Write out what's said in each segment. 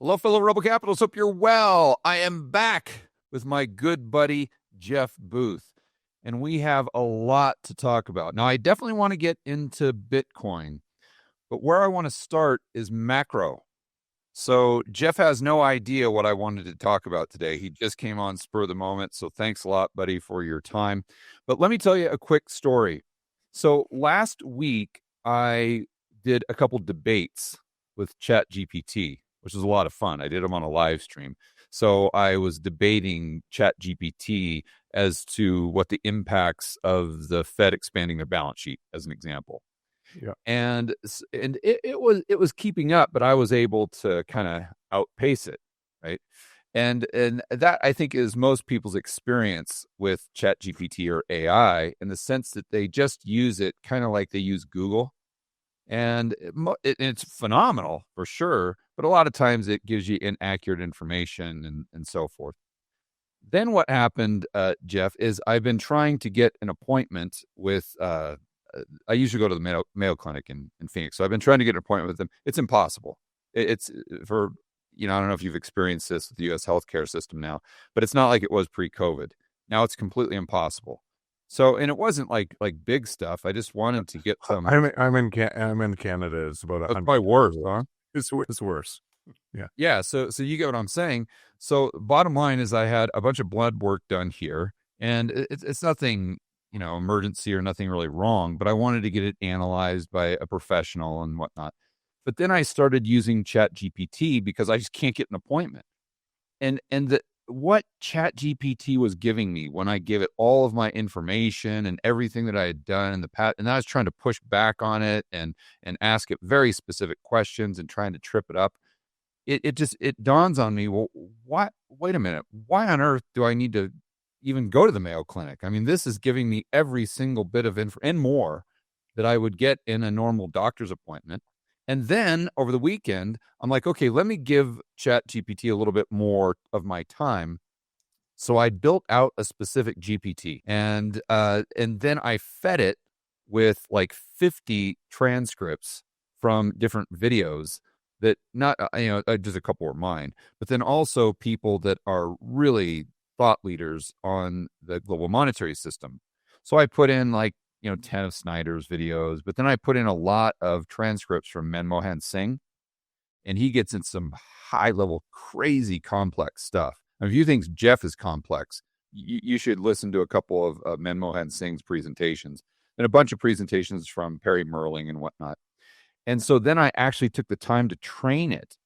Hello, fellow Rebel Capitals. Hope you're well. I am back with my good buddy, Jeff Booth, and we have a lot to talk about. Now, I definitely want to get into Bitcoin, but where I want to start is macro. So, Jeff has no idea what I wanted to talk about today. He just came on spur of the moment. So, thanks a lot, buddy, for your time. But let me tell you a quick story. So, last week, I did a couple debates with ChatGPT, which was a lot of fun. I did them on a live stream. So I was debating ChatGPT as to what the impacts of the Fed expanding their balance sheet, as an example. Yeah. And it was keeping up, but I was able to kind of outpace it, right? And that, I think, is most people's experience with ChatGPT or AI, in the sense that they just use it kind of like they use Google. And it's phenomenal for sure, but a lot of times it gives you inaccurate information and so forth. Then what happened, Jeff, is I've been trying to get an appointment with, I usually go to the Mayo Clinic in Phoenix. So I've been trying to get an appointment with them. It's impossible. It's for, I don't know if you've experienced this with the U.S. healthcare system now, but it's not like it was pre-COVID. Now it's completely impossible. So, and it wasn't like big stuff. I just wanted to get some. I'm in Canada. It's about That's 100. probably worse, huh? It's worse. Yeah. Yeah. So you get what I'm saying. So bottom line is, I had a bunch of blood work done here, and it's nothing, emergency or nothing really wrong, but I wanted to get it analyzed by a professional and whatnot. But then I started using ChatGPT because I just can't get an appointment. And what ChatGPT was giving me when I gave it all of my information and everything that I had done in the past, and I was trying to push back on it and ask it very specific questions and trying to trip it up. It dawns on me, well, wait a minute, why on earth do I need to even go to the Mayo Clinic? I mean, this is giving me every single bit of info and more that I would get in a normal doctor's appointment. And then over the weekend, I'm like, okay, let me give ChatGPT a little bit more of my time. So I built out a specific GPT, and then I fed it with like 50 transcripts from different videos that, not just a couple were mine, but then also people that are really thought leaders on the global monetary system. So I put in like 10 of Snyder's videos, but then I put in a lot of transcripts from Manmohan Singh, and he gets in some high level, crazy complex stuff. And if you think Jeff is complex, you should listen to a couple of Manmohan Singh's presentations and a bunch of presentations from Perry Merling and whatnot. And so then I actually took the time to train it.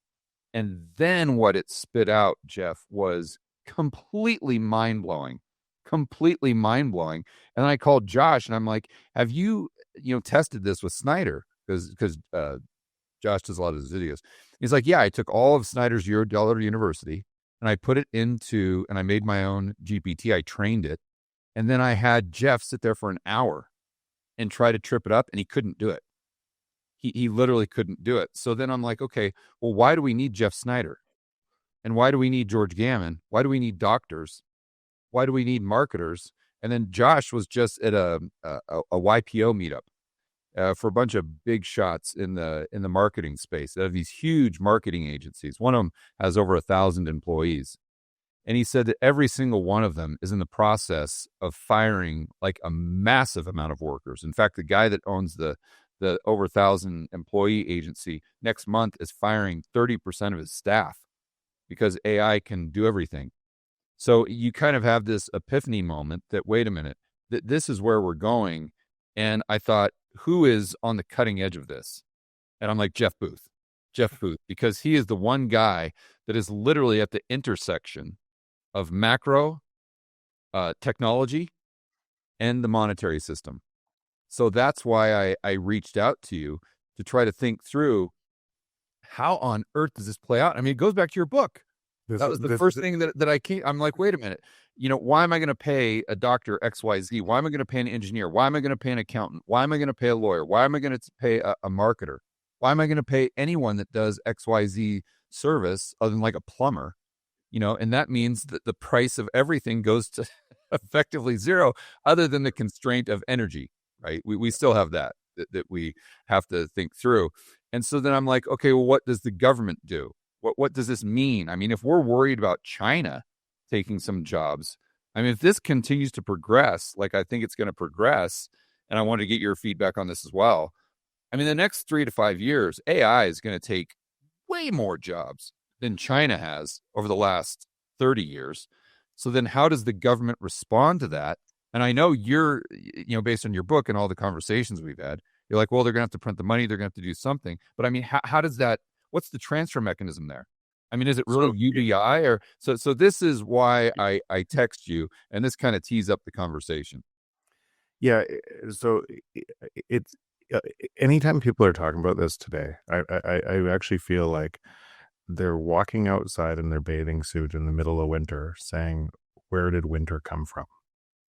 And then what it spit out, Jeff, was completely mind blowing. Completely mind blowing. And I called Josh and I'm like, have you, tested this with Snyder? Because Josh does a lot of his videos. He's like, yeah, I took all of Snyder's Eurodollar University and I put it into, and I made my own GPT. I trained it. And then I had Jeff sit there for an hour and try to trip it up, and he couldn't do it. He literally couldn't do it. So then I'm like, okay, well, why do we need Jeff Snyder? And why do we need George Gammon? Why do we need doctors? Why do we need marketers? And then Josh was just at a YPO meetup for a bunch of big shots in the marketing space. They have these huge marketing agencies. One of them has over 1,000 employees. And he said that every single one of them is in the process of firing like a massive amount of workers. In fact, the guy that owns the over 1,000 employee agency next month is firing 30% of his staff because AI can do everything. So you kind of have this epiphany moment that, wait a minute, this is where we're going. And I thought, who is on the cutting edge of this? And I'm like, Jeff Booth, because he is the one guy that is literally at the intersection of macro technology and the monetary system. So that's why I reached out to you to try to think through, how on earth does this play out? I mean, it goes back to your book. That was the first thing that I came. I'm like, wait a minute. Why am I going to pay a doctor XYZ? Why am I going to pay an engineer? Why am I going to pay an accountant? Why am I going to pay a lawyer? Why am I going to pay a marketer? Why am I going to pay anyone that does XYZ service other than like a plumber? And that means that the price of everything goes to effectively zero, other than the constraint of energy, right? We still have that we have to think through. And so then I'm like, okay, well, what does the government do? What does this mean? I mean, if we're worried about China taking some jobs, I mean, if this continues to progress, like I think it's going to progress, and I want to get your feedback on this as well. I mean, the next 3 to 5 years, AI is going to take way more jobs than China has over the last 30 years. So then how does the government respond to that? And I know you're, based on your book and all the conversations we've had, you're like, well, they're going to have to print the money. They're going to have to do something. But I mean, how does that, what's the transfer mechanism there? I mean, is it really UBI or so this is why I text you, and this kind of tees up the conversation. Yeah. So it's anytime people are talking about this today, I actually feel like they're walking outside in their bathing suit in the middle of winter saying, where did winter come from?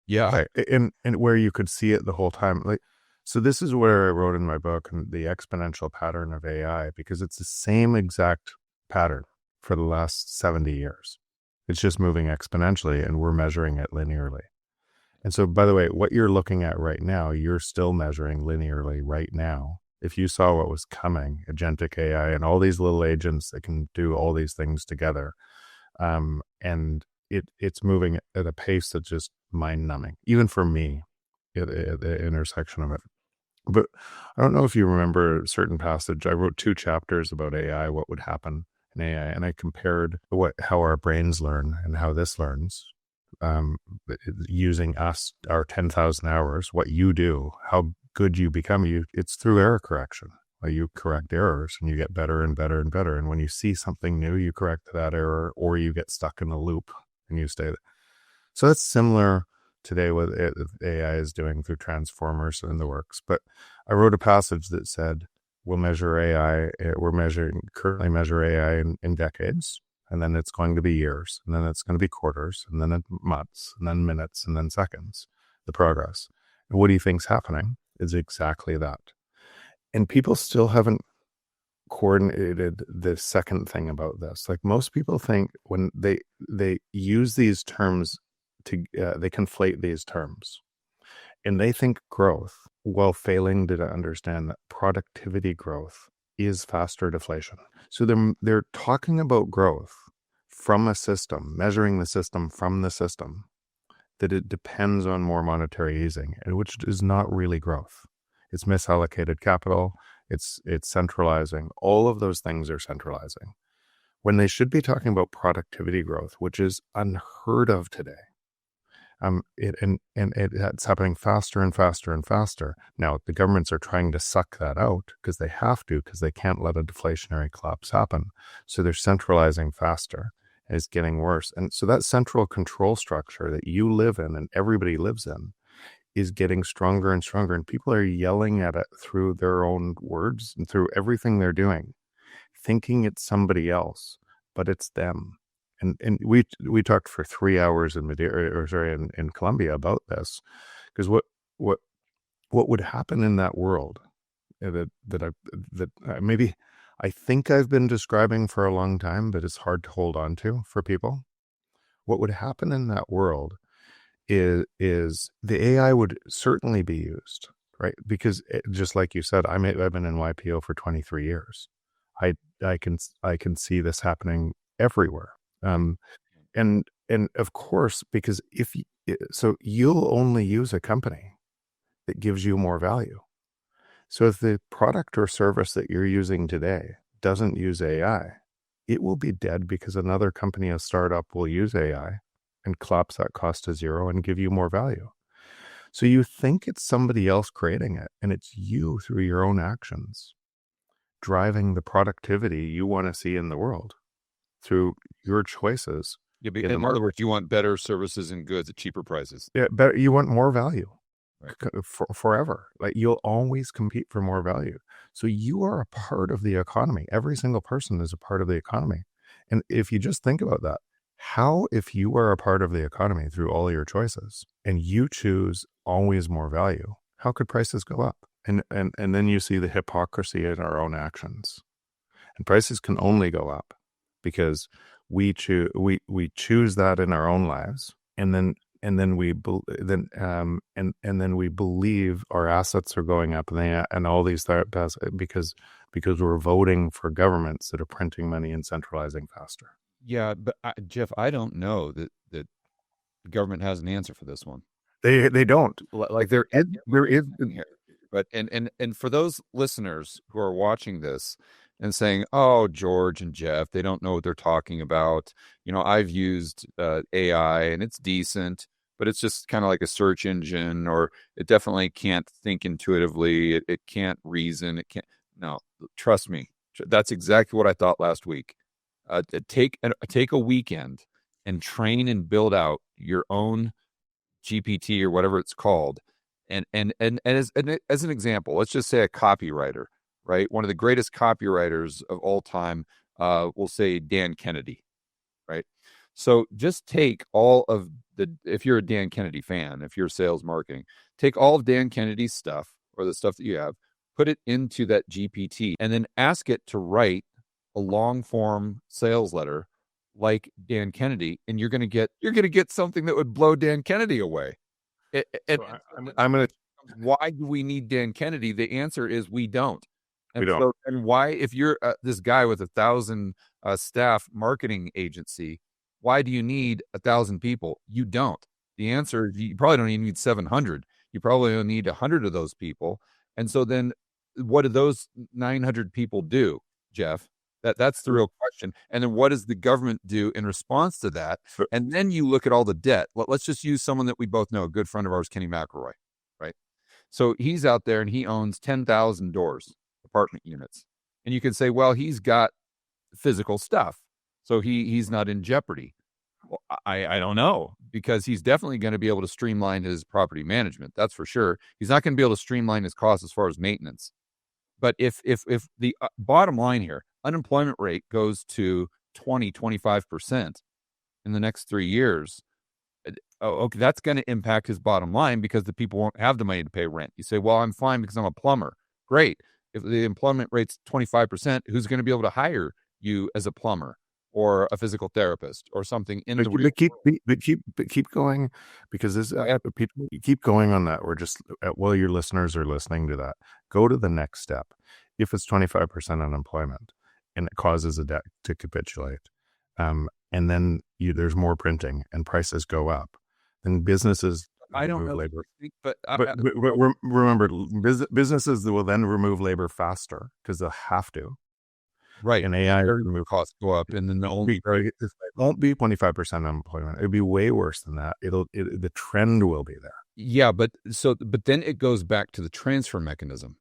Yeah. And where you could see it the whole time. Like, so this is where I wrote in my book, the exponential pattern of AI, because it's the same exact pattern for the last 70 years. It's just moving exponentially, and we're measuring it linearly. And so, by the way, what you're looking at right now, you're still measuring linearly right now. If you saw what was coming, agentic AI and all these little agents that can do all these things together, and it's moving at a pace that's just mind-numbing, even for me, at the intersection of it. But I don't know if you remember a certain passage. I wrote 2 chapters about AI, what would happen in AI, and I compared how our brains learn and how this learns, using our 10,000 hours, what you do, how good you become. It's through error correction. You correct errors and you get better and better and better. And when you see something new, you correct that error, or you get stuck in a loop and you stay there. So that's similar today what AI is doing through transformers and the works. But I wrote a passage that said, we'll measure AI, currently measure AI in decades, and then it's going to be years, and then it's going to be quarters, and then months, and then minutes, and then seconds, the progress. And what do you think's happening is exactly that. And people still haven't coordinated the second thing about this. Like, most people think when they use these terms they conflate these terms, and they think growth while failing to understand that productivity growth is faster deflation. So they're talking about growth from a system, measuring the system from the system, that it depends on more monetary easing, and which is not really growth. It's misallocated capital. It's centralizing. All of those things are centralizing, when they should be talking about productivity growth, which is unheard of today. It's happening faster and faster and faster. Now, the governments are trying to suck that out because they have to, because they can't let a deflationary collapse happen. So they're centralizing faster, and it's getting worse. And so that central control structure that you live in and everybody lives in is getting stronger and stronger. And people are yelling at it through their own words and through everything they're doing, thinking it's somebody else, but it's them. And we talked for 3 hours in in Colombia about this, because what would happen in that world that maybe I think I've been describing for a long time, but it's hard to hold on to for people. What would happen in that world is the AI would certainly be used, right? Because just like you said, I've been in YPO for 23 years. I can see this happening everywhere. And of course, because so you'll only use a company that gives you more value. So if the product or service that you're using today doesn't use AI, it will be dead, because another company, a startup, will use AI and collapse that cost to zero and give you more value. So you think it's somebody else creating it, and it's you through your own actions driving the productivity you want to see in the world through your choices. Yeah, in other words, you want better services and goods at cheaper prices. Yeah, better. You want more value, right, forever. Like, you'll always compete for more value. So you are a part of the economy. Every single person is a part of the economy. And if you just think about that, if you are a part of the economy through all your choices and you choose always more value, how could prices go up? And then you see the hypocrisy in our own actions. And prices can only go up because we choose that in our own lives, and then then we believe our assets are going up, and all these because we're voting for governments that are printing money and centralizing faster. Yeah, but Jeff, I don't know that the government has an answer for this one. They don't. Like there is here. But and for those listeners who are watching this and saying, "Oh, George and Jeff, they don't know what they're talking about." I've used AI and it's decent, but it's just kind of like a search engine, or it definitely can't think intuitively. It can't reason. It can't. No, trust me. That's exactly what I thought last week. Take a weekend and train and build out your own GPT or whatever it's called. And as an example, let's just say a copywriter, right? One of the greatest copywriters of all time, we'll say Dan Kennedy, right? So just take all of if you're a Dan Kennedy fan, if you're sales marketing, take all of Dan Kennedy's stuff or the stuff that you have, put it into that GPT, and then ask it to write a long form sales letter like Dan Kennedy, and you're going to get something that would blow Dan Kennedy away. I'm going to. Why do we need Dan Kennedy? The answer is we don't. And we don't. So, and why, if you're this guy with 1,000 staff marketing agency, why do you need 1,000 people? You don't. The answer is you probably don't even need 700. You probably only need 100 of those people. And so then, what do those 900 people do, Jeff? That's the real question. And then what does the government do in response to that? And then you look at all the debt. Let's just use someone that we both know, a good friend of ours, Kenny McElroy, right? So he's out there and he owns 10,000 doors, apartment units. And you can say, well, he's got physical stuff, so he's not in jeopardy. Well, I don't know, because he's definitely going to be able to streamline his property management. That's for sure. He's not going to be able to streamline his costs as far as maintenance. But if the bottom line here, unemployment rate goes to 25% in the next 3 years, okay, that's going to impact his bottom line because the people won't have the money to pay rent. You say, well, I'm fine because I'm a plumber. Great. If the employment rate's 25%, who's going to be able to hire you as a plumber or a physical therapist or something in the but keep going, because this people keep going on that. We're just while your listeners are listening to that, go to the next step. If it's 25% unemployment and it causes a debt to capitulate, and then there's more printing and prices go up, then businesses remove labor. But remember, businesses will then remove labor faster because they'll have to. Right. And AI costs go up, and then it won't be 25% unemployment. It'll be way worse than that. The trend will be there. Yeah, but then it goes back to the transfer mechanism,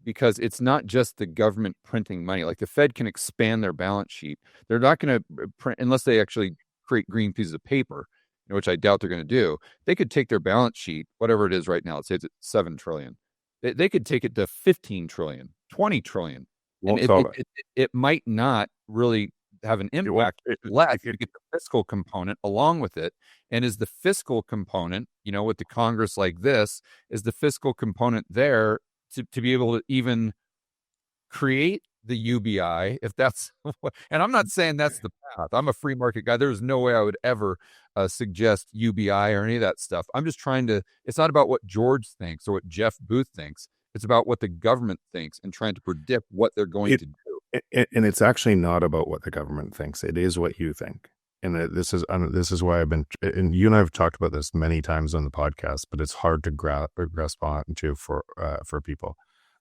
because it's not just the government printing money. Like the Fed can expand their balance sheet. They're not going to print unless they actually create green pieces of paper, which I doubt they're going to do. They could take their balance sheet, whatever it is right now, let's say it's at 7 trillion. They could take it to 15 trillion, 20 trillion. And it might not really have an impact less. You get the fiscal component along with it. And is the fiscal component, with the Congress like this, is the fiscal component there to be able to even create the UBI, if that's and I'm not saying that's the path. I'm a free market guy. There's no way I would ever suggest UBI or any of that stuff. I'm just trying to, it's not about what George thinks or what Jeff Booth thinks. It's about what the government thinks and trying to predict what they're going to do. And it's actually not about what the government thinks. It is what you think. And this is why I've been, and you and I have talked about this many times on the podcast, but it's hard to grasp onto for people.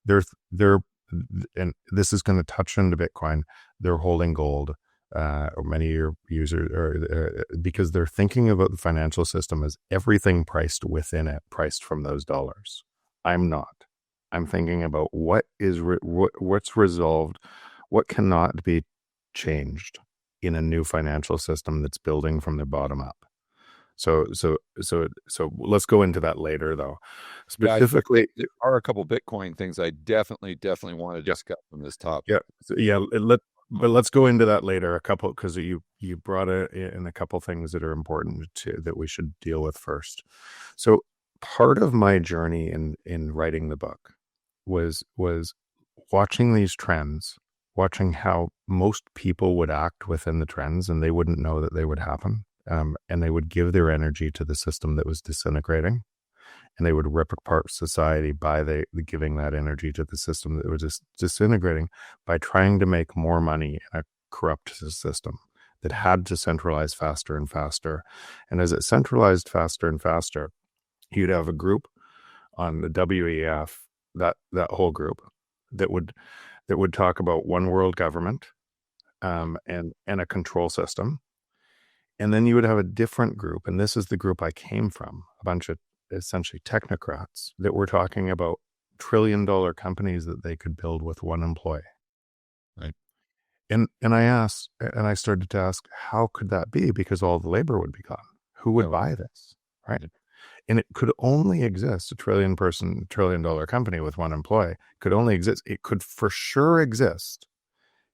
And this is going to touch into Bitcoin. They're holding gold, or many of your users, because they're thinking about the financial system as everything priced within it, priced from those dollars. I'm not. I'm thinking about what's resolved, what cannot be changed in a new financial system that's building from the bottom up. So let's go into that later, though. Specifically, there are a couple Bitcoin things I definitely want to discuss from this topic. But let's go into that later. A couple, because you brought in a couple things that are important that we should deal with first. So part of my journey in writing the book was watching these trends, watching how most people would act within the trends, and they wouldn't know that they would happen. and they would give their energy to the system that was disintegrating, and they would rip apart society by the giving that energy to the system that was just disintegrating by trying to make more money in a corrupt system that had to centralize faster and faster. And as it centralized faster and faster, you'd have a group on the WEF, that whole group that would talk about one world government, and a control system. And then you would have a different group, and this is the group I came from, a bunch of essentially technocrats that were talking about trillion-dollar companies that they could build with one employee. Right. And I started to ask, how could that be? Because all the labor would be gone. Who would buy this? Right. And it could only exist, a trillion-dollar company with one employee could only exist. It could for sure exist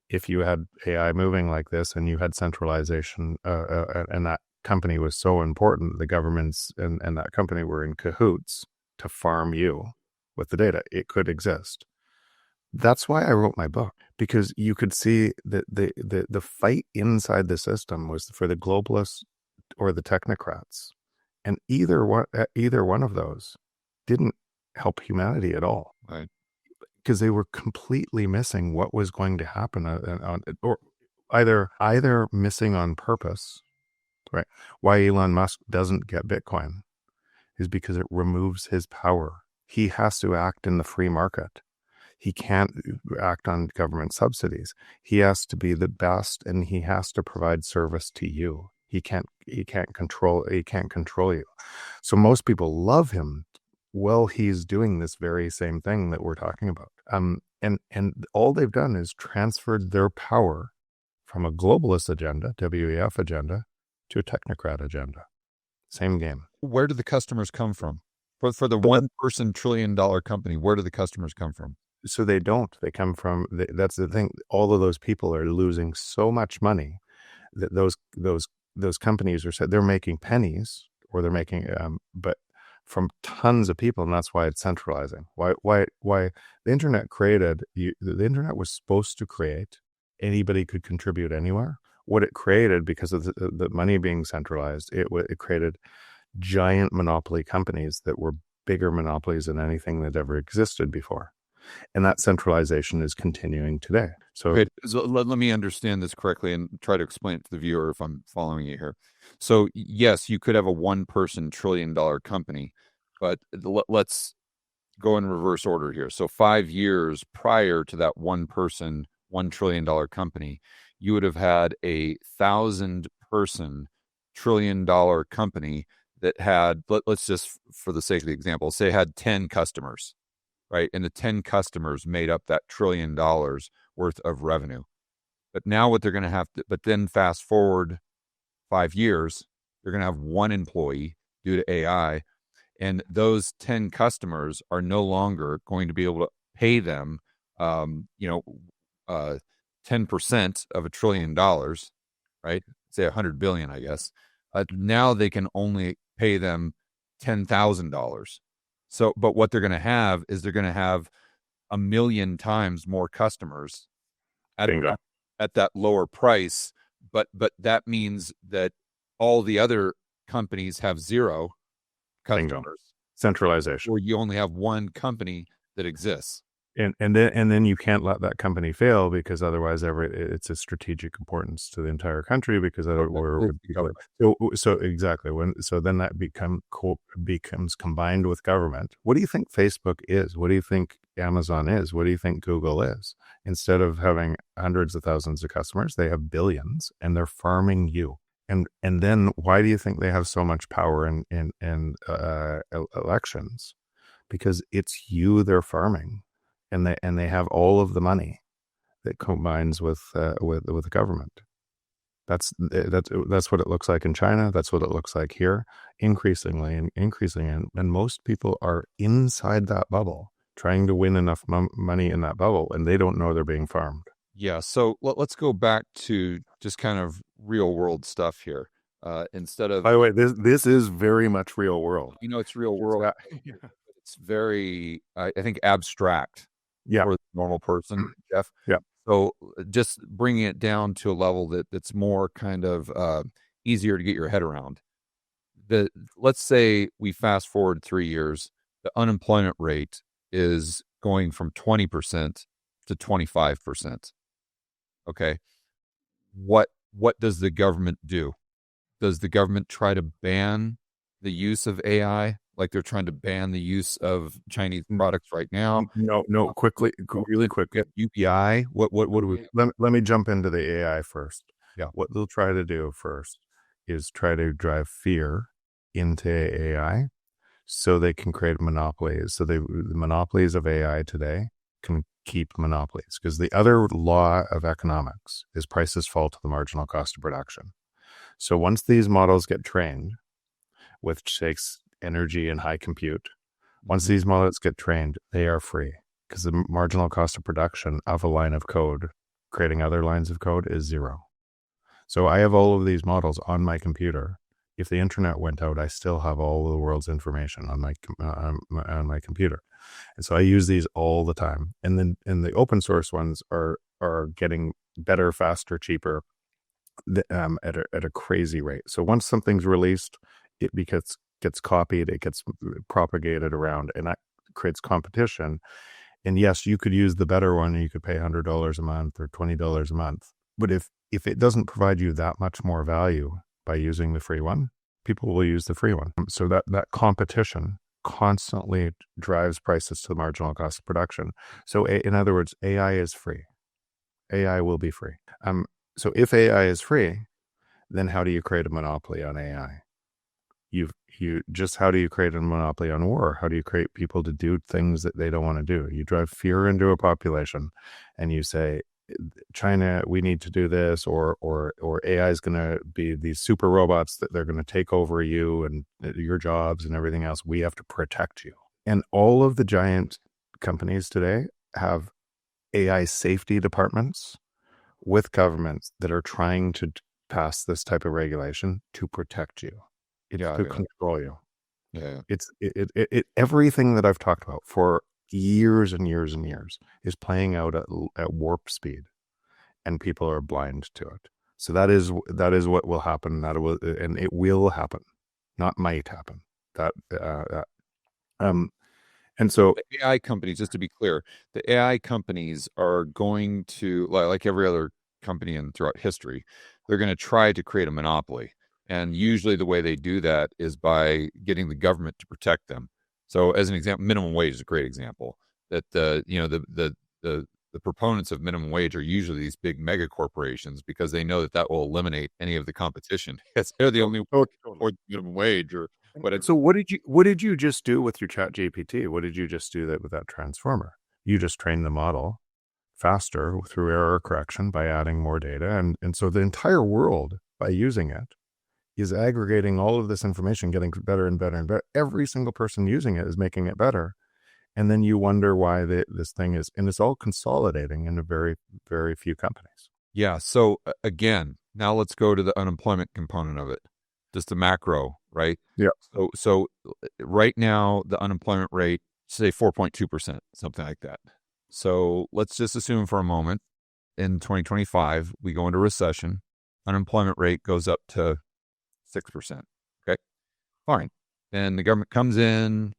if you had AI moving like this and you had centralization, and that company was so important, the governments and that company were in cahoots to farm you with the data. It could exist. That's why I wrote my book, because you could see that the fight inside the system was for the globalists or the technocrats. And either one of those didn't help humanity at all. Right. Because they were completely missing what was going to happen, or either missing on purpose, right? Why Elon Musk doesn't get Bitcoin is because it removes his power. He has to act in the free market. He can't act on government subsidies. He has to be the best, and he has to provide service to you. He can't control you. So most people love him. Well, he's doing this very same thing that we're talking about. And all they've done is transferred their power from a globalist agenda, WEF agenda, to a technocrat agenda. Same game. Where do the customers come from? For the one-person trillion-dollar company, where do the customers come from? So they don't. They come from, that's the thing. All of those people are losing so much money that those companies they're making pennies, or they're making, but from tons of people, and that's why it's centralizing. Why the internet the internet was supposed to create, anybody could contribute anywhere. What it created, because of the money being centralized, it created giant monopoly companies that were bigger monopolies than anything that ever existed before. And that centralization is continuing today. So let me understand this correctly and try to explain it to the viewer if I'm following you here. So yes, you could have a one-person trillion-dollar company, but let's go in reverse order here. So 5 years prior to that one-person, $1 trillion company, you would have had a 1,000-person trillion-dollar company that had, let's just, for the sake of the example, say it had 10 customers. Right. And the 10 customers made up that $1 trillion worth of revenue. But now what they're going to have to, but then fast forward 5 years, they're going to have one employee due to AI. And those 10 customers are no longer going to be able to pay them, 10% of $1 trillion, right? Say 100 billion, I guess. Now they can only pay them $10,000. So, but what they're going to have is they're going to have 1 million times more customers at that lower price. But that means that all the other companies have zero customers. Bingo. Centralization. Or you only have one company that exists. And then you can't let that company fail, because otherwise it's a strategic importance to the entire country, because so exactly so then that becomes combined with government. What do you think Facebook is? What do you think Amazon is? What do you think Google is? Instead of having hundreds of thousands of customers, they have billions, and they're farming you. And then why do you think they have so much power in elections? Because it's you they're farming. And they have all of the money that combines with the government. That's what it looks like in China. That's what it looks like here, increasingly, and most people are inside that bubble, trying to win enough money in that bubble, and they don't know they're being farmed. Yeah. So let's go back to just kind of real world stuff here. Instead of, by the way, this is very much real world. It's real world. It's very, I think, abstract. For the normal person, Jeff. Yeah. So just bringing it down to a level that's more kind of easier to get your head around. Let's say we fast forward 3 years, the unemployment rate is going from 20% to 25%. Okay. What does the government do? Does the government try to ban the use of AI, like they're trying to ban the use of Chinese products right now? No, really quickly. UPI. What do we? Let me jump into the AI first. Yeah. What they'll try to do first is try to drive fear into AI so they can create monopolies. So the monopolies of AI today can keep monopolies, because the other law of economics is prices fall to the marginal cost of production. So once these models get trained, which takes energy and high compute, once these models get trained, they are free, because the marginal cost of production of a line of code, creating other lines of code, is zero. So I have all of these models on my computer. If the internet went out, I still have all of the world's information on my computer. And so I use these all the time. And then the open source ones are getting better, faster, cheaper, at a crazy rate. So once something's released, it gets copied, it gets propagated around, and that creates competition. And yes, you could use the better one, and you could pay $100 a month or $20 a month. But if it doesn't provide you that much more value by using the free one, people will use the free one. So that competition constantly drives prices to the marginal cost of production. So in other words, AI is free. AI will be free. So if AI is free, then how do you create a monopoly on AI? How do you create a monopoly on war? How do you create people to do things that they don't want to do? You drive fear into a population, and you say, China, we need to do this, or AI is going to be these super robots that they're going to take over you and your jobs and everything else. We have to protect you. And all of the giant companies today have AI safety departments with governments that are trying to pass this type of regulation to protect you. To control you. Yeah. It's everything that I've talked about for years and years and years is playing out at warp speed, and people are blind to it. So that is what will happen. And it will happen, not might happen. And so the AI companies, just to be clear, the AI companies are going to, like every other company throughout history, they're going to try to create a monopoly. And usually the way they do that is by getting the government to protect them. So as an example, minimum wage is a great example. That the proponents of minimum wage are usually these big mega corporations, because they know that will eliminate any of the competition. They're the only one for minimum wage or whatever. So what did you just do with your ChatGPT? What did you just do with that transformer? You just trained the model faster through error correction by adding more data. And so the entire world, by using it, is aggregating all of this information, getting better and better and better. Every single person using it is making it better. And then you wonder why this thing is, and it's all consolidating into very, very few companies. Yeah. So again, now let's go to the unemployment component of it, just the macro, right? Yeah. So right now, the unemployment rate, say 4.2%, something like that. So let's just assume for a moment in 2025, we go into recession, unemployment rate goes up to 6%. Okay, fine. Then the government comes in,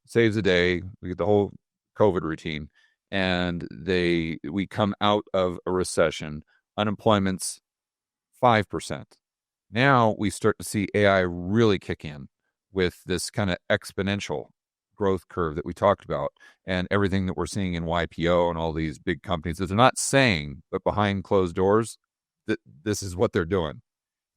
saves the day. We get the whole COVID routine, and we come out of a recession. Unemployment's 5%. Now we start to see AI really kick in with this kind of exponential growth curve that we talked about, and everything that we're seeing in YPO and all these big companies that they're not saying, but behind closed doors, that this is what they're doing.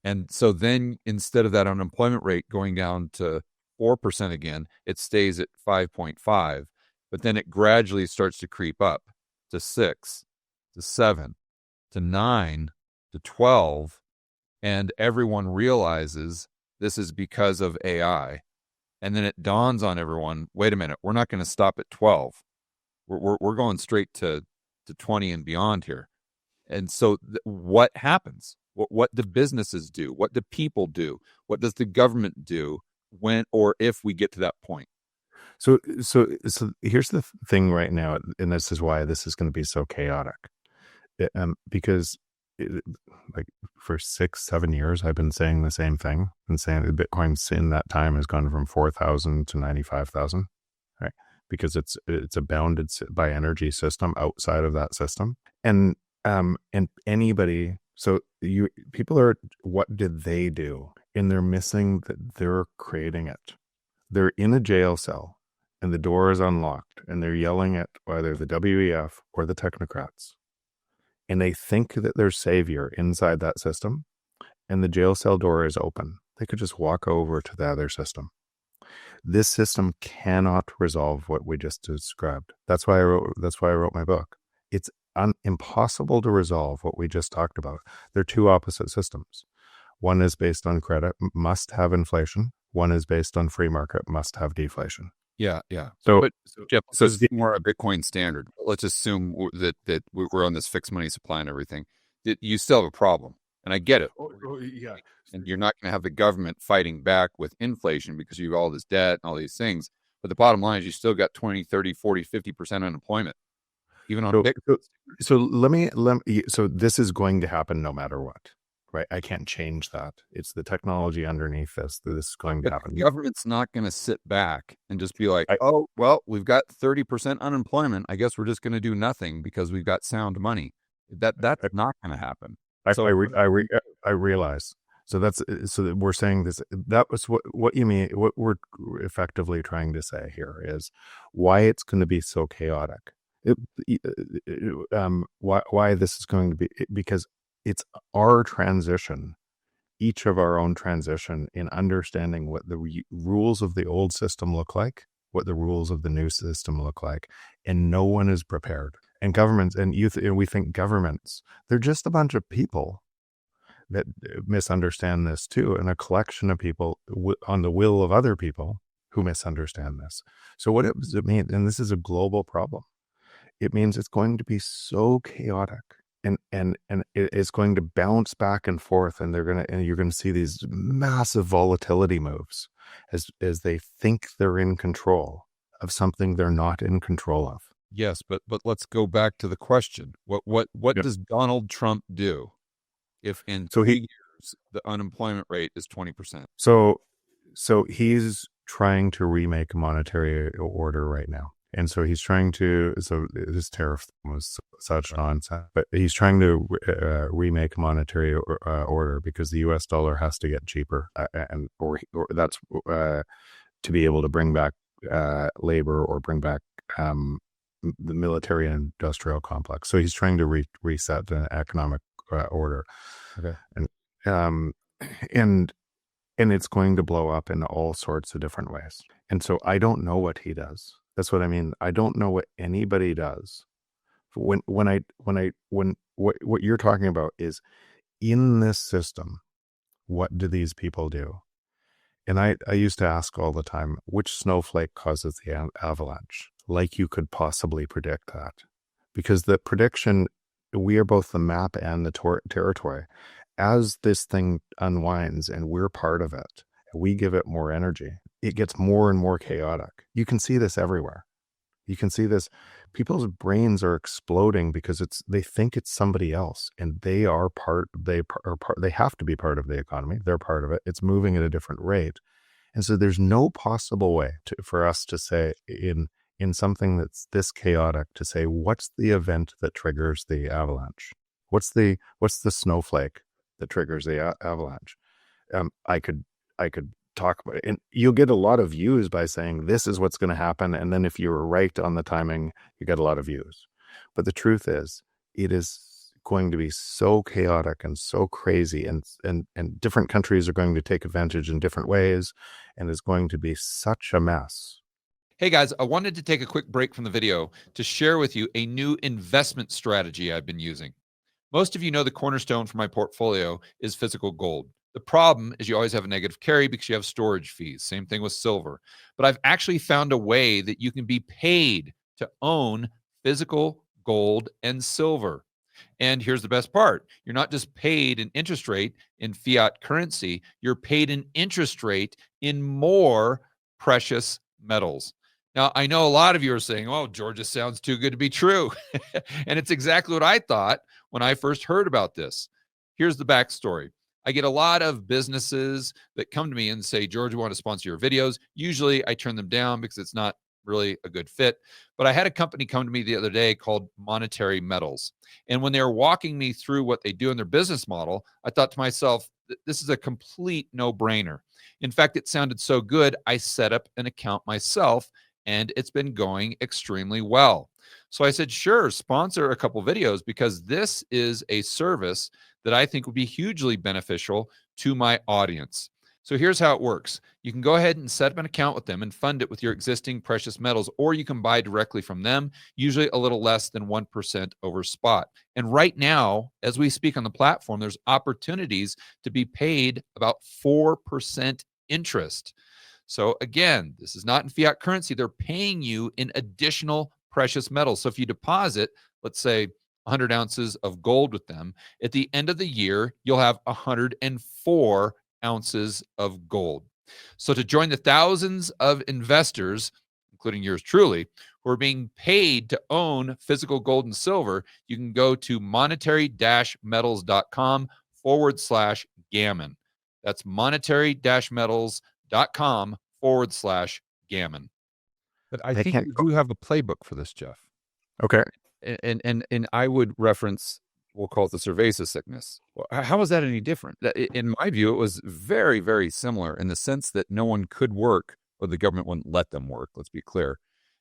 And so then instead of that unemployment rate going down to 4% again, it stays at 5.5, but then it gradually starts to creep up to 6, to 7, to 9, to 12. And everyone realizes this is because of AI. And then it dawns on everyone, wait a minute, we're not going to stop at 12. We're going straight to 20 and beyond here. And so what happens? What do businesses do? What do people do? What does the government do when or if we get to that point? So here's the thing right now, and this is why this is going to be so chaotic, because like for 6-7 years, I've been saying the same thing and saying that Bitcoin in that time has gone from 4,000 to 95,000, right? Because it's a bounded by energy system outside of that system. And anybody, so people are, what did they do? And they're missing that they're creating it. They're in a jail cell and the door is unlocked and they're yelling at either the WEF or the technocrats. And they think that they're savior inside that system, and the jail cell door is open. They could just walk over to the other system. This system cannot resolve what we just described. That's why I wrote my book. It's impossible to resolve what we just talked about. They're two opposite systems. One is based on credit, must have inflation. One is based on free market, must have deflation. Yeah, yeah. So, Jeff, this is more a Bitcoin standard. Let's assume that we're on this fixed money supply and everything. You still have a problem, and I get it. Yeah. And you're not going to have the government fighting back with inflation because you have all this debt and all these things. But the bottom line is you still got 20, 30, 40, 50% unemployment, even on Bitcoin. So this is going to happen no matter what. Right, I can't change that. It's the technology underneath this. This is going to happen. The government's not going to sit back and just be like, "Oh, well, we've got 30% unemployment. I guess we're just going to do nothing because we've got sound money." That's not going to happen. I realize. So that we're saying this. That was what you mean. What we're effectively trying to say here is why it's going to be so chaotic. Why this is going to be, because it's our transition, each of our own transition in understanding what the rules of the old system look like, what the rules of the new system look like, and no one is prepared. And governments and we think governments, they're just a bunch of people that misunderstand this too, and a collection of people on the will of other people who misunderstand this. So what does it mean? And this is a global problem. It means it's going to be so chaotic. And it's going to bounce back and forth, and you're gonna see these massive volatility moves as they think they're in control of something they're not in control of. Yes, but let's go back to the question: what does Donald Trump do if in 2 years the unemployment rate is 20%? So he's trying to remake a monetary order right now. And so he's trying to, so this tariff was such nonsense, but he's trying to remake a monetary order because the US dollar has to get cheaper, or that's to be able to bring back labor or bring back the military and industrial complex. So he's trying to reset the economic order. Okay. And it's going to blow up in all sorts of different ways. And so I don't know what he does. That's what I mean. I don't know what anybody does. What you're talking about is in this system, what do these people do? And I used to ask all the time, which snowflake causes the avalanche? Like you could possibly predict that. Because the prediction, we are both the map and the territory. As this thing unwinds and we're part of it, we give it more energy, it gets more and more chaotic. You can see this everywhere. You can see this. People's brains are exploding because they think it's somebody else, and they are part. They have to be part of the economy. They're part of it. It's moving at a different rate, and so there's no possible way for us to say in something that's this chaotic to say what's the event that triggers the avalanche. What's the snowflake that triggers the avalanche? I could talk about it, and you'll get a lot of views by saying this is what's going to happen, and then if you were right on the timing, you get a lot of views. But the truth is, it is going to be so chaotic and so crazy, and different countries are going to take advantage in different ways, and it's going to be such a mess. Hey guys, I wanted to take a quick break from the video to share with you a new investment strategy I've been using. Most of you know the cornerstone for my portfolio is physical gold. The problem is you always have a negative carry because you have storage fees. Same thing with silver. But I've actually found a way that you can be paid to own physical gold and silver. And here's the best part. You're not just paid an interest rate in fiat currency. You're paid an interest rate in more precious metals. Now, I know a lot of you are saying, oh, Georgia sounds too good to be true. And it's exactly what I thought when I first heard about this. Here's the backstory. I get a lot of businesses that come to me and say, George, we want to sponsor your videos. Usually I turn them down because it's not really a good fit. But I had a company come to me the other day called Monetary Metals. And when they were walking me through what they do in their business model, I thought to myself, this is a complete no brainer. In fact, it sounded so good, I set up an account myself and it's been going extremely well. So I said, sure, sponsor a couple videos because this is a service that I think would be hugely beneficial to my audience. So here's how it works. You can go ahead and set up an account with them and fund it with your existing precious metals, or you can buy directly from them, usually a little less than 1% over spot. And right now, as we speak on the platform, there's opportunities to be paid about 4% interest. So again, this is not in fiat currency. They're paying you in additional precious metals. So if you deposit, let's say 100 ounces of gold with them, at the end of the year, you'll have 104 ounces of gold. So to join the thousands of investors, including yours truly, who are being paid to own physical gold and silver, you can go to monetary-metals.com/gammon. That's monetary-metals.com/gammon. But I think you do have a playbook for this, Jeff. Okay. And I would reference, we'll call it the cerveza sickness. How is that any different? In my view, it was very, very similar in the sense that no one could work or the government wouldn't let them work. Let's be clear.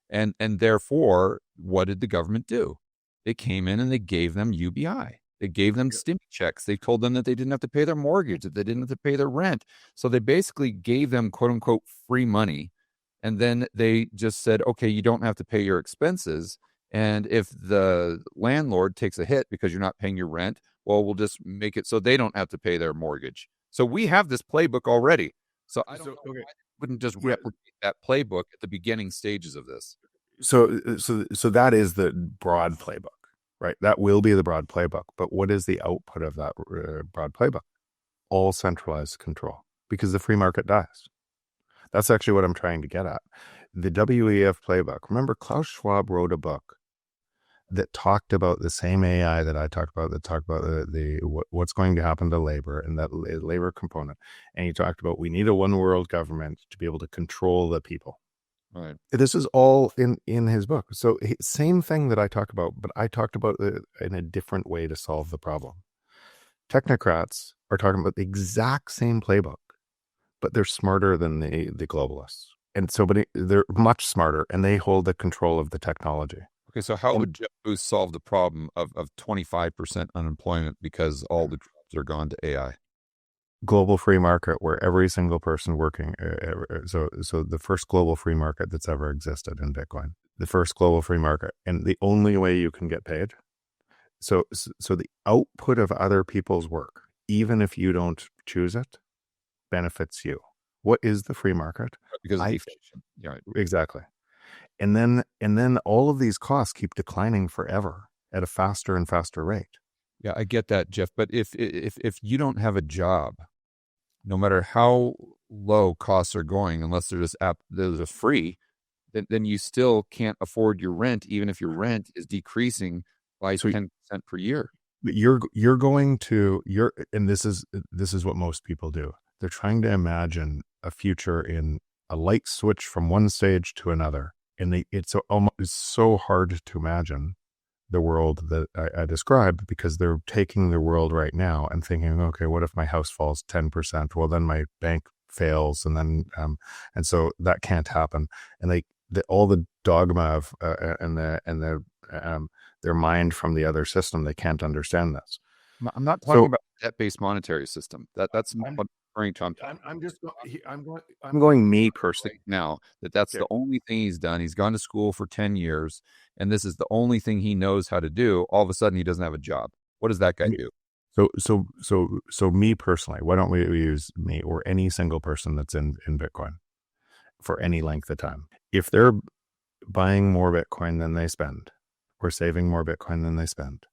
And therefore, what did the government do? They came in and they gave them UBI. They gave them stimmy checks. They told them that they didn't have to pay their mortgage, that they didn't have to pay their rent. So they basically gave them, quote unquote, free money. And then they just said, okay, you don't have to pay your expenses. And if the landlord takes a hit because you're not paying your rent, well, we'll just make it so they don't have to pay their mortgage. So we have this playbook already. So I don't know why they wouldn't just replicate that playbook at the beginning stages of this. So that is the broad playbook, right? That will be the broad playbook. But what is the output of that broad playbook? All centralized control, because the free market dies. That's actually what I'm trying to get at. The WEF playbook. Remember, Klaus Schwab wrote a book that talked about the same AI that I talked about, that talked about what's going to happen to labor and that labor component. And he talked about we need a one world government to be able to control the people. Right. This is all in his book. So same thing that I talk about, but I talked about it in a different way to solve the problem. Technocrats are talking about the exact same playbook, but they're smarter than the globalists. And so, but they're much smarter and they hold the control of the technology. Okay, so how would Jeff Booth solve the problem of 25% unemployment because all the jobs are gone to AI? Global free market where every single person working. So the first global free market that's ever existed in Bitcoin, the first global free market, and the only way you can get paid. So the output of other people's work, even if you don't choose it, benefits you. What is the free market? Because of deflation. Yeah, right. Exactly. And then all of these costs keep declining forever at a faster and faster rate. Yeah, I get that, Jeff. But if you don't have a job, no matter how low costs are going, unless they're just free, then you still can't afford your rent, even if your rent is decreasing by 10% per year. You're going to and this is what most people do. They're trying to imagine a future in a light switch from one stage to another. And it's so hard to imagine the world that I described, because they're taking the world right now and thinking, okay, what if my house falls 10%? Well, then my bank fails. And then, and so that can't happen. And all the dogma of, and their mind from the other system, they can't understand this. I'm not talking about debt-based monetary system. That's what I'm going me personally now, that's the only thing he's done. He's gone to school for 10 years and this is the only thing he knows how to do. All of a sudden he doesn't have a job. What does that guy do? So me personally, why don't we use me or any single person that's in Bitcoin for any length of time? If they're buying more Bitcoin than they spend, or saving more Bitcoin than they spend,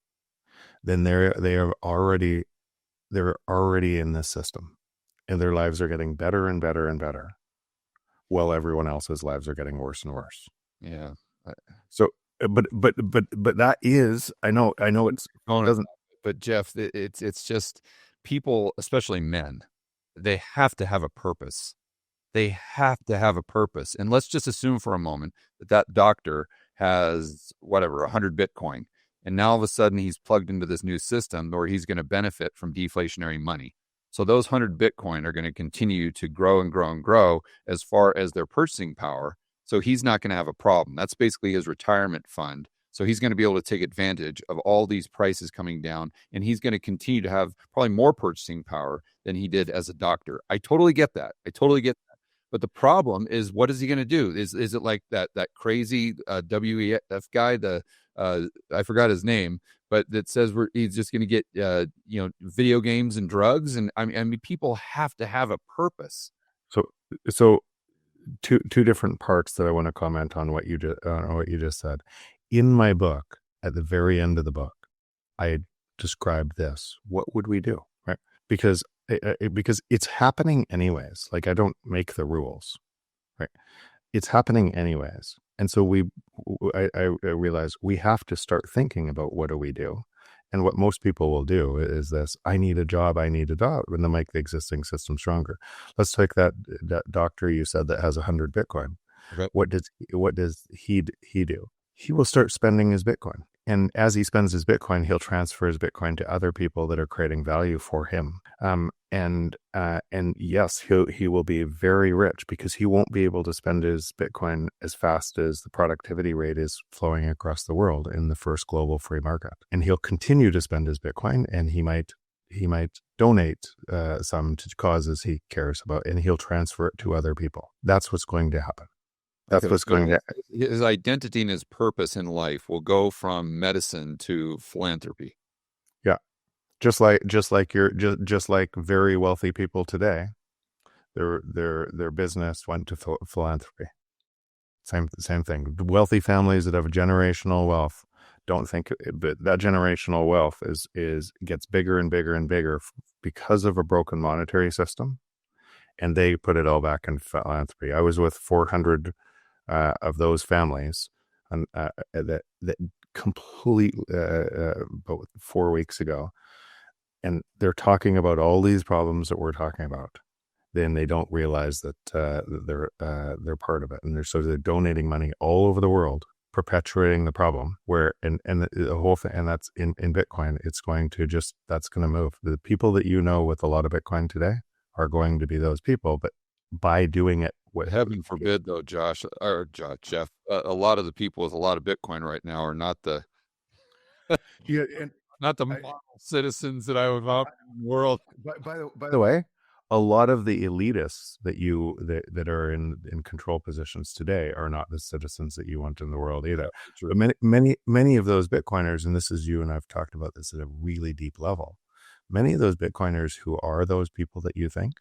then they're already in this system. And their lives are getting better and better and better, while everyone else's lives are getting worse and worse. Yeah. So, but that is, I know it doesn't. But Jeff, it's just people, especially men, they have to have a purpose. They have to have a purpose. And let's just assume for a moment that that doctor has whatever, 100 Bitcoin. And now all of a sudden he's plugged into this new system where he's going to benefit from deflationary money. So those 100 Bitcoin are going to continue to grow and grow and grow as far as their purchasing power. So he's not going to have a problem. That's basically his retirement fund. So he's going to be able to take advantage of all these prices coming down, and he's going to continue to have probably more purchasing power than he did as a doctor. I totally get that. But the problem is, what is he going to do? Is it like that crazy WEF guy? I forgot his name, but that says he's just going to get video games and drugs. And I mean, people have to have a purpose. So two different parts that I want to comment on what you just said. In my book, at the very end of the book, I described this. What would we do, right? Because it's happening anyways. Like, I don't make the rules, right? It's happening anyways. And so I realize we have to start thinking about what do we do. And what most people will do is this: I need a job, and they'll make the existing system stronger. Let's take that doctor you said that has 100 Bitcoin. Okay. What does he do? He will start spending his Bitcoin. And as he spends his Bitcoin, he'll transfer his Bitcoin to other people that are creating value for him. And yes, he will be very rich because he won't be able to spend his Bitcoin as fast as the productivity rate is flowing across the world in the first global free market. And he'll continue to spend his Bitcoin, and he might donate some to causes he cares about, and he'll transfer it to other people. That's what's going to happen. His identity and his purpose in life will go from medicine to philanthropy. Yeah. Just like very wealthy people today, their business went to philanthropy. Same thing. Wealthy families that have generational wealth don't think, but that generational wealth gets bigger and bigger and bigger because of a broken monetary system, and they put it all back in philanthropy. I was with 400 of those families, and that completely about 4 weeks ago, and they're talking about all these problems that we're talking about. Then they don't realize that they're part of it, and they're donating money all over the world, perpetuating the problem. Where and the whole thing, and that's in Bitcoin. It's going to that's going to move. The people that you know with a lot of Bitcoin today are going to be those people, but by doing it. Heaven forbid, though, Jeff, a lot of the people with a lot of Bitcoin right now are not the model citizens that I would want in the world. By the way, a lot of the elitists that are in control positions today are not the citizens that you want in the world either. Many of those Bitcoiners, and this is you and I've talked about this at a really deep level, many of those Bitcoiners who are those people that you think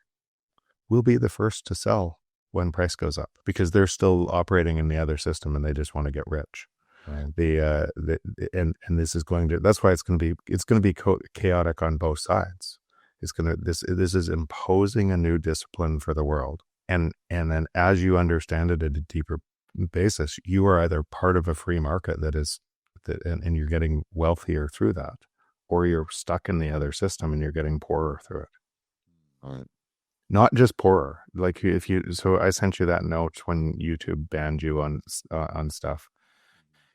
will be the first to sell when price goes up, because they're still operating in the other system and they just want to get rich. Right. And this is that's why it's going to be chaotic on both sides. This is imposing a new discipline for the world. And then as you understand it at a deeper basis, you are either part of a free market and you're getting wealthier through that, or you're stuck in the other system and you're getting poorer through it. All right. Not just poorer. Like so I sent you that note when YouTube banned you on stuff.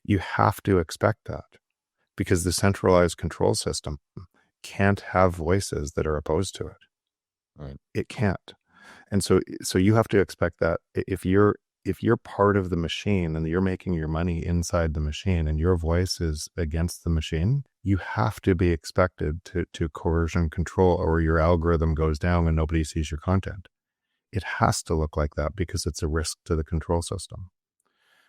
You have to expect that, because the centralized control system can't have voices that are opposed to it. Right. It can't. And so you have to expect that if you're part of the machine and you're making your money inside the machine and your voice is against the machine, you have to be expected to coercion control, or your algorithm goes down and nobody sees your content. It has to look like that because it's a risk to the control system.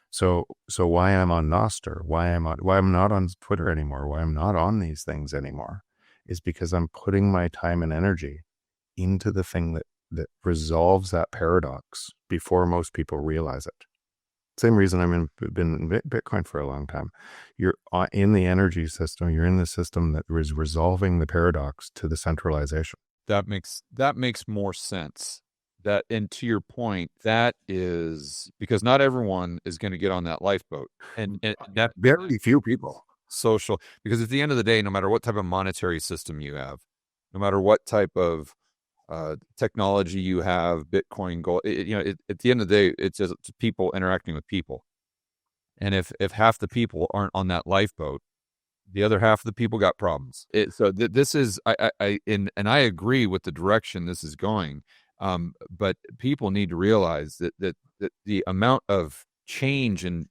So why I'm on Nostr, why I'm not on Twitter anymore, why I'm not on these things anymore, is because I'm putting my time and energy into the thing that resolves that paradox before most people realize it. Same reason been in Bitcoin for a long time. You're in the energy system. You're in the system that is resolving the paradox to the centralization. That makes more sense That, and to your point, that is because not everyone is going to get on that lifeboat, and that Very few people. social, because at the end of the day, no matter what type of monetary system you have, no matter what type of technology you have, Bitcoin, gold, at the end of the day, it's just people interacting with people. And if half the people aren't on that lifeboat, the other half of the people got problems. This is and I agree with the direction this is going. But people need to realize that the amount of change in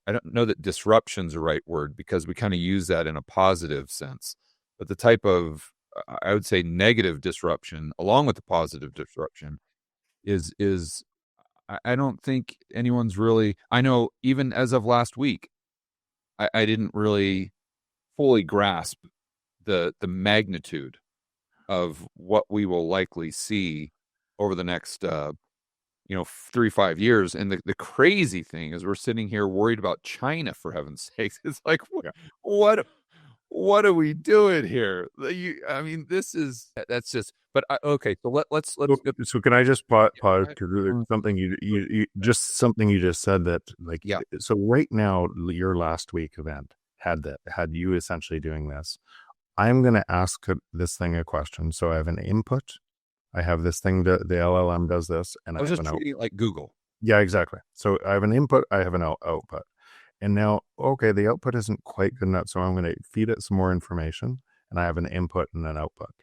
I don't know that disruption's the right word, because we kind of use that in a positive sense, but the type of, I would say, negative disruption along with the positive disruption is I don't think anyone's really, I know even as of last week, I didn't really fully grasp the magnitude of what we will likely see over the next 3-5 years. And the crazy thing is we're sitting here worried about China, for heaven's sakes. It's like, what are we doing here? I mean, that's just, but okay. So let's So can I just pause, because there's something you just said that, like, yeah. So right now, your last week event had you essentially doing this. I'm going to ask this thing a question. So I have an input. I have this thing that the LLM does this, and I was just treating it like Google. Yeah, exactly. So I have an input, I have an output. And now, okay, the output isn't quite good enough, so I'm going to feed it some more information, and I have an input and an output.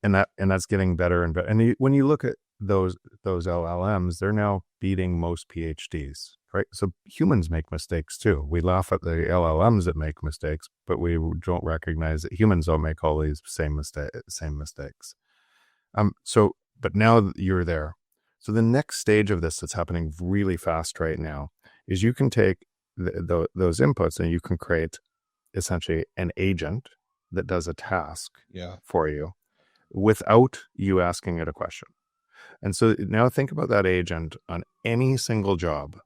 And that's getting better and better. And when you look at those LLMs, they're now beating most PhDs, right? So humans make mistakes too. We laugh at the LLMs that make mistakes, but we don't recognize that humans don't make all these same mistakes. But now you're there. So the next stage of this that's happening really fast right now is you can take those inputs and you can create essentially an agent that does a task for you without you asking it a question. And so now think about that agent on any single job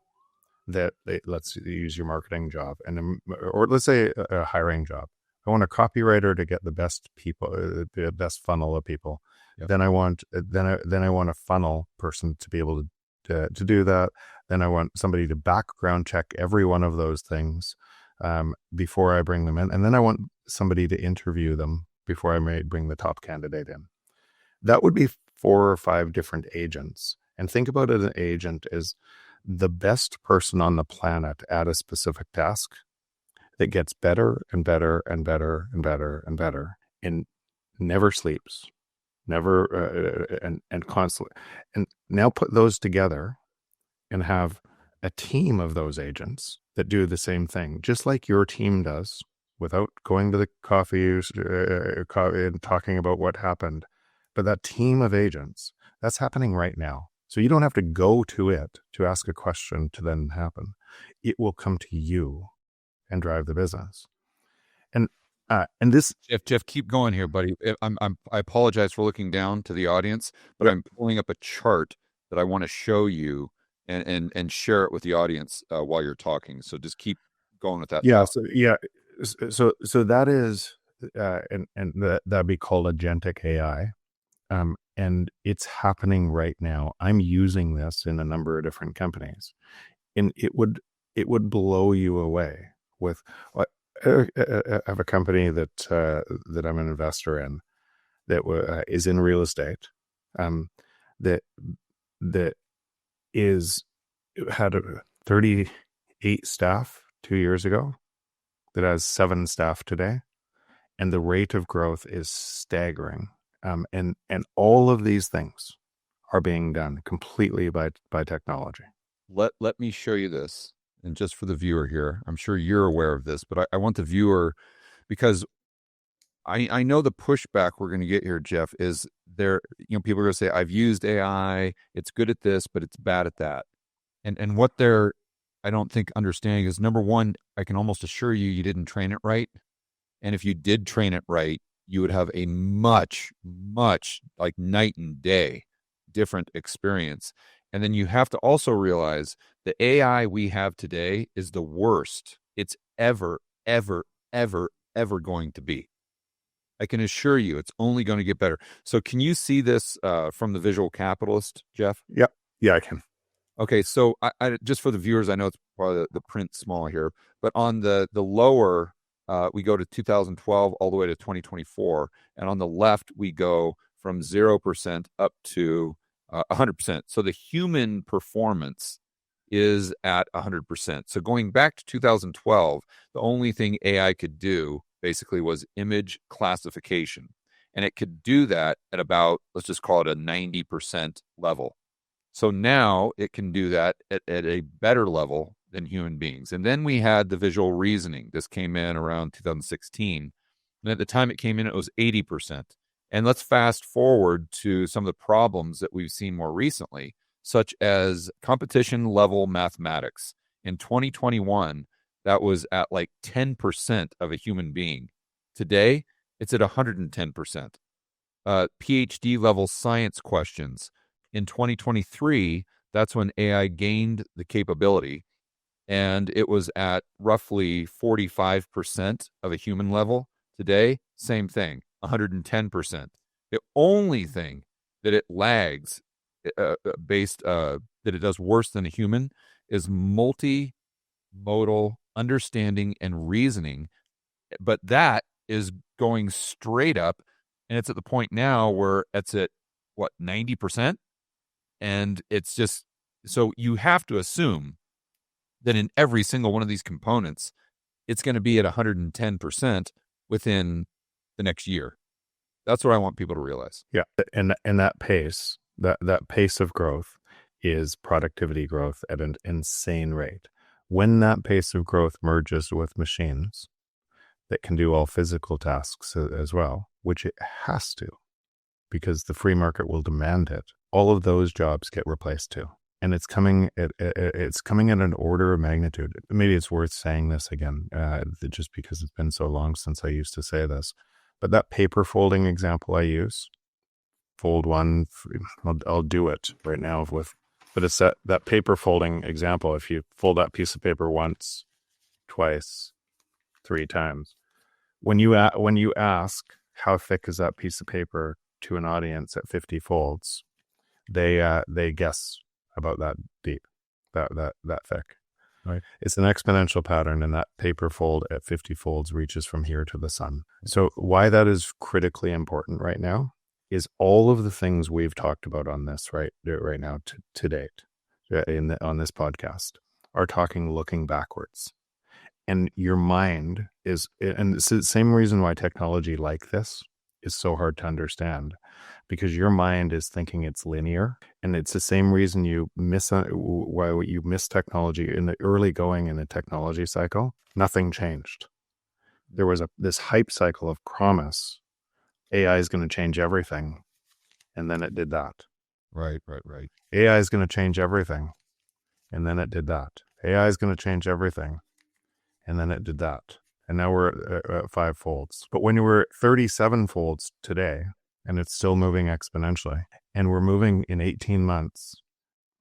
let's use your marketing job, or let's say a hiring job. I want a copywriter to get the best people, the best funnel of people. Yep. Then I want a funnel person to be able to do that. Then I want somebody to background check every one of those things before I bring them in. And then I want somebody to interview them before I may bring the top candidate in. That would be 4 or 5 different agents. And think about it, an agent is the best person on the planet at a specific task that gets better and better and better and better and better and never sleeps, never and constantly. And now put those together and have a team of those agents that do the same thing, just like your team does, without going to the coffee and talking about what happened. But that team of agents, that's happening right now. So you don't have to go to it to ask a question to then happen. It will come to you and drive the business. And this, Jeff, keep going here, buddy. I apologize for looking down to the audience, but I'm pulling up a chart that I want to show you and share it with the audience while you're talking. So just keep going with that. So that is and that'd be called agentic AI. And it's happening right now. I'm using this in a number of different companies, and it would blow you away. With I have a company that I'm an investor in that is in real estate, that had 38 staff 2 years ago, that has 7 staff today, and the rate of growth is staggering. And all of these things are being done completely by technology. Let me show you this. And just for the viewer here, I'm sure you're aware of this, but I want the viewer, because I know the pushback we're going to get here, Jeff, is there, people are going to say, I've used AI, it's good at this, but it's bad at that. And what they're, I don't think, understanding is, number one, I can almost assure you didn't train it right. And if you did train it right, you would have a much, much like night and day different experience. And then you have to also realize the AI we have today is the worst it's ever, ever, ever, ever going to be. I can assure you it's only going to get better. So can you see this from the Visual Capitalist, Jeff? Yeah, I can. Okay, so I just for the viewers, I know it's probably the print small here, but on the lower, we go to 2012 all the way to 2024, and on the left we go from 0% up to 100%. So the human performance is at 100%. So going back to 2012, the only thing AI could do basically was image classification, and it could do that at about, let's just call it a 90% level. So now it can do that at a better level than human beings. And then we had the visual reasoning. This came in around 2016. And at the time it came in, it was 80%. And let's fast forward to some of the problems that we've seen more recently, such as competition level mathematics. In 2021, that was at like 10% of a human being. Today, it's at 110%. PhD level science questions. In 2023, that's when AI gained the capability, and it was at roughly 45% of a human level. Today, same thing, 110%. The only thing that it lags that it does worse than a human is multimodal understanding and reasoning. But that is going straight up, and it's at the point now where it's at, 90%? And it's just, so you have to assume that in every single one of these components, it's going to be at 110% within the next year. That's what I want people to realize. Yeah. And that pace, that pace of growth is productivity growth at an insane rate. When that pace of growth merges with machines that can do all physical tasks as well, which it has to, because the free market will demand it, all of those jobs get replaced too. And it's coming at an order of magnitude. Maybe it's worth saying this again, just because it's been so long since I used to say this. But that paper folding example I use, fold one, I'll do it right now but it's that paper folding example. If you fold that piece of paper once, twice, 3 times, when you ask how thick is that piece of paper to an audience at 50 folds, they guess about that deep, that thick. Right. It's an exponential pattern, and that paper fold at 50 folds reaches from here to the sun. So why that is critically important right now is all of the things we've talked about on this right now to date on this podcast are talking looking backwards. And your mind is, and it's the same reason why technology like this is so hard to understand, because your mind is thinking it's linear. And it's the same reason why you miss technology in the early going in the technology cycle. Nothing changed. There was this hype cycle of promise. AI is going to change everything. And then it did that. Right. AI is going to change everything. And then it did that. AI is going to change everything. And then it did that. And now we're at 5 folds. But when you were 37 folds today, and it's still moving exponentially, and we're moving in 18 months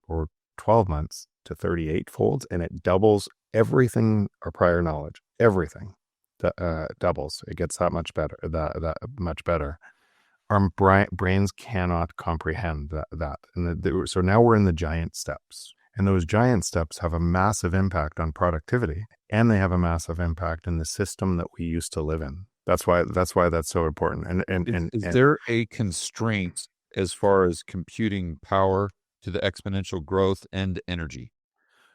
or 12 months to 38 folds, and it doubles everything, our prior knowledge, everything doubles. It gets that much better, that much better. Our brains cannot comprehend that. And so now we're in the giant steps. And those giant steps have a massive impact on productivity, and they have a massive impact in the system that we used to live in. That's why that's so important. And is there a constraint as far as computing power to the exponential growth and energy?